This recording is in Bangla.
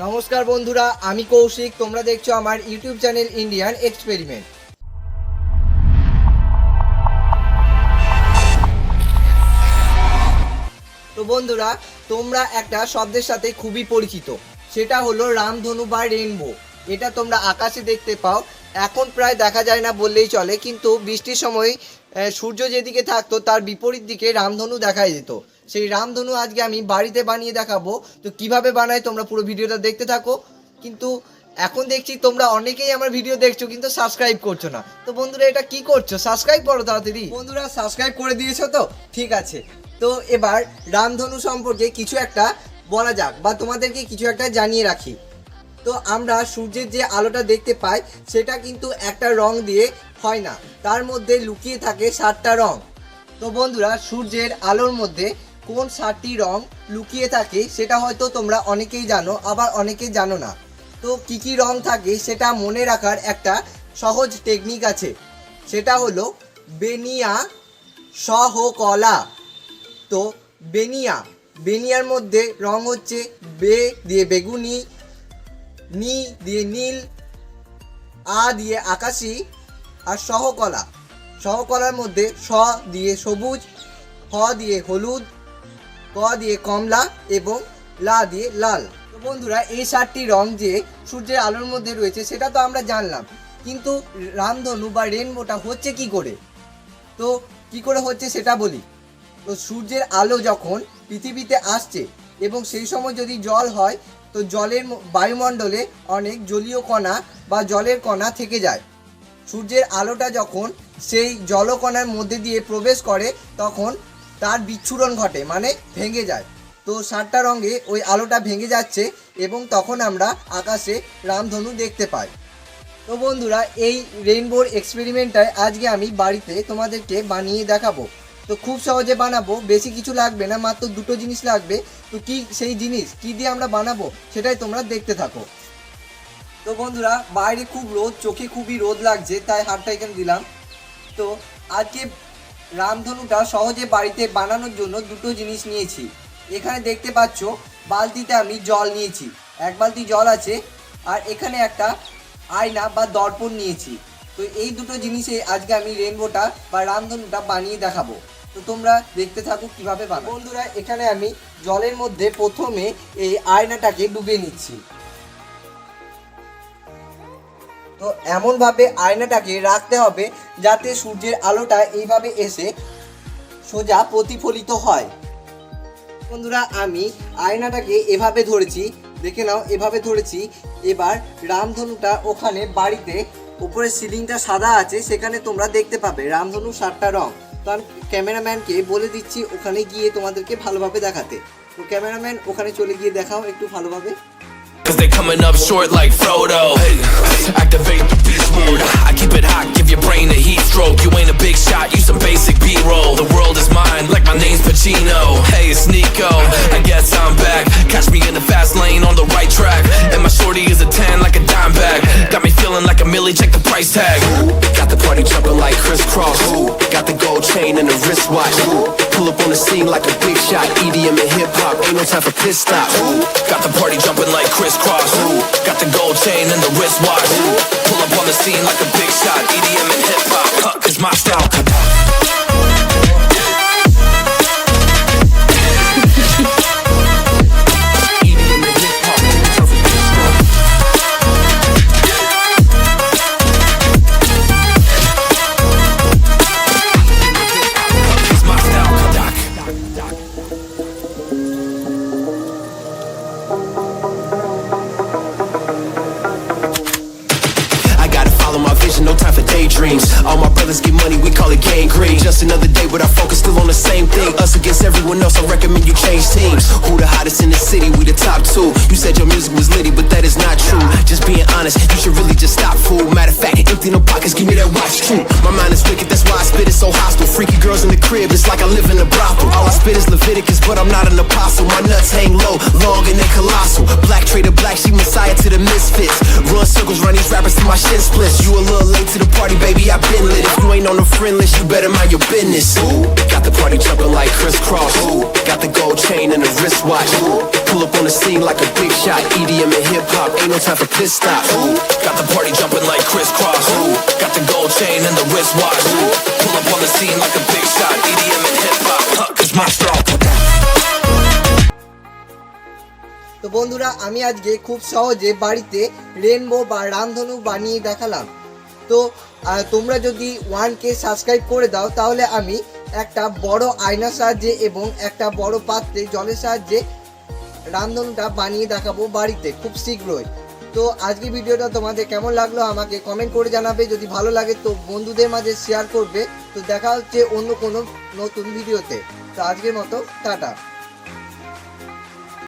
নমস্কার বন্ধুরা, আমি কৌশিক। তোমরা দেখছো আমার ইউটিউব চ্যানেল ইন্ডিয়ান এক্সপেরিমেন্ট। তো বন্ধুরা, তোমরা একটা শব্দের সাথে খুবই পরিচিত, সেটা হলো রামধনু বা রেইনবো। এটা তোমরা আকাশে দেখতে পাও। এখন প্রায় দেখা যায় না বললেই চলে, কিন্তু বৃষ্টির সময় সূর্য যেদিকে থাকতো তার বিপরীত দিকে রামধনু দেখা যেত। সেই রামধনু আজকে আমি বাড়িতে বানিয়ে দেখাবো। তো কিভাবে বানাই তোমরা পুরো ভিডিওটা দেখতে থাকো। কিন্তু এখন দেখছি তোমরা অনেকেই আমার ভিডিও দেখছো কিন্তু সাবস্ক্রাইব করছো না। তো বন্ধুরা, এটা কি করছো? সাবস্ক্রাইব করো তাড়াতাড়ি। বন্ধুরা, সাবস্ক্রাইব করে দিয়েছো তো? ঠিক আছে। তো এবার রামধনু সম্পর্কে কিছু একটা বলা যাক, বা তোমাদেরকে কিছু একটা জানিয়ে রাখি। তো আমরা সূর্যের যে আলোটা দেখতে পাই সেটা কিন্তু একটা রং দিয়ে হয় না, তার মধ্যে লুকিয়ে থাকে 7টা রং। তো বন্ধুরা, সূর্যের আলোর মধ্যে কোন 7টি রং লুকিয়ে থাকে সেটা হয়তো তোমরা অনেকেই জানো, আবার অনেকেই জানো না। তো কী কী রং থাকে সেটা মনে রাখার একটা সহজ টেকনিক আছে, সেটা হলো বেনিয়া সহকলা। তো বেনিয়ার মধ্যে রং হচ্ছে বে দিয়ে বেগুনি, নি দিয়ে নীল, আ দিয়ে আকাশি, আর সহকলার মধ্যে স দিয়ে সবুজ, হ দিয়ে হলুদ, ক দিয়ে কমলা এবং লা দিয়ে লাল। তো বন্ধুরা, এই 7টি রং যে সূর্যের আলোর মধ্যে রয়েছে সেটা তো আমরা জানলাম, কিন্তু রামধনু বা রেইনবোটা হচ্ছে কি করে? তো কি করে হচ্ছে সেটা বলি। তো সূর্যের আলো যখন পৃথিবীতে আসছে এবং সেই সময় যদি জল হয়, তো জলের বায়ুমণ্ডলে অনেক জলীয় কণা বা জলের কণা থেকে যায়। সূর্যের আলোটা যখন সেই জলকণার মধ্যে দিয়ে প্রবেশ করে তখন তার বিচ্ছুরণ ঘটে, মানে ভেঙে যায়। তো 7টা রঙে ওই আলোটা ভেঙে যাচ্ছে এবং তখন আমরা আকাশে রামধনু দেখতে পাই। তো বন্ধুরা, এই রেইনবোর এক্সপেরিমেন্টটায় আজকে আমি বাড়িতে তোমাদেরকে বানিয়ে দেখাবো। তো খুব সহজে বানাবো, বেশি কিছু লাগবে না, মাত্র 2টো জিনিস লাগবে। তো কি সেই জিনিস, কি দিয়ে আমরা বানাবো সেটাই তোমরা দেখতে থাকো। তো বন্ধুরা, বাইরে খুব রোদ, চোখে খুবই রোদ লাগছে, তাই হাতটা এখানে দিলাম। তো আজকে রামধনুটা সহজে বাড়িতে বানানোর জন্য 2টো জিনিস নিয়েছি। এখানে দেখতে পাচ্ছ বালতিতে আমি জল নিয়েছি, 1 বালতি জল আছে, আর এখানে একটা আয়না বা দর্পণ নিয়েছি। তো এই 2টো জিনিসে আজকে আমি রেইনবোটা বা রামধনুটা বানিয়ে দেখাবো। তো তোমরা দেখতে থাকো কিভাবে বানাবো। বন্ধুরা, এখানে আমি জলের মধ্যে প্রথমে এই আয়নাটাকে ডুবিয়ে নিচ্ছি। তো এমনভাবে আয়নাটাকে রাখতে হবে যাতে সূর্যের আলোটা এইভাবে এসে সোজা প্রতিফলিত হয়। বন্ধুরা, আমি আয়নাটাকে এভাবে ধরেছি, দেখে নাও, এভাবে ধরেছি। এবার রামধনুটা ওখানে বাড়িতে উপরে সিলিংটা সাদা আছে, সেখানে তোমরা দেখতে পাবে রামধনু 7টা রং। তো আমি ক্যামেরাম্যানকে বলে দিচ্ছি ওখানে গিয়ে তোমাদেরকে ভালোভাবে দেখাতে। তো ক্যামেরাম্যান ওখানে চলে গিয়ে দেখাও একটু ভালোভাবে। Cause they coming up short like Frodo. Hey, activate the beast mode. I keep it hot, give your brain a heat stroke. You ain't a big shot, you some basic B-roll. The world is mine, like my name's Pacino. Hey, it's Nico, I guess I'm back. Catch me in the fast lane on the right track. And my shorty is a 10 like a dime bag. Got me feeling like a millie, check the price tag. Got the party jumping like crisscross. Got the gold chain and the wristwatch. Pull up on the scene like a big shot. EDM and hip hop, ain't no time for pit stops. Got the party jumping like crisscross. Got the gold chain and the wristwatch. Pull up on the scene like a big shot. EDM and hip hop, it's my style. No time for daydreams. All my brothers get money, we call it gangrene. Just another day, but our focus still on the same thing. Us against everyone else, I recommend you change teams. Who the hottest in the city? We the top 2. You said your music was litty, but that is not true. Just being honest, you should really just stop, fool. Matter of fact, empty no pockets, give me that watch too. My mind is wicked, that's why I spit it so hostile. Freaky girls in the crib, it's like I live in a brothel. All I spit is Leviticus, but I'm not an apostle. My nuts hang low, long and they colossal. Black trader black, she messiah to the misfits. Run in circles, run these rappers till my shin splits. You a little late to the party, baby, I been lit. If you ain't on the friend list, you better mind your business. Ooh, got the party jumping like crisscross. Ooh, got the gold chain and the wristwatch. Ooh, pull up on the scene like a big shot. EDM and hip hop, ain't no time for pit stops. Ooh, got the party jumping like crisscross. Ooh, got the gold chain and the wristwatch. Ooh, pull up on the scene like a big shot. EDM and hip hop, cause my strong. তো বন্ধুরা, আমি আজকে খুব সহজে বাড়িতে রেনবো বা রামধনু বানিয়ে দেখালাম। তো তোমরা যদি 1K সাবস্ক্রাইব করে দাও তাহলে আমি একটা বড় আয়নার সাহায্যে এবং একটা বড় পাত্রে জলের সাহায্যে রামধনুটা বানিয়ে দেখাবো বাড়িতে খুব শীঘ্রই। তো আজকের ভিডিওটা তোমাদের কেমন লাগলো আমাকে কমেন্ট করে জানাবে। যদি ভালো লাগে তো বন্ধুদের মাঝে শেয়ার করবে। তো দেখা হচ্ছে অন্য কোনো নতুন ভিডিওতে। তো আজকের মতো টাটা।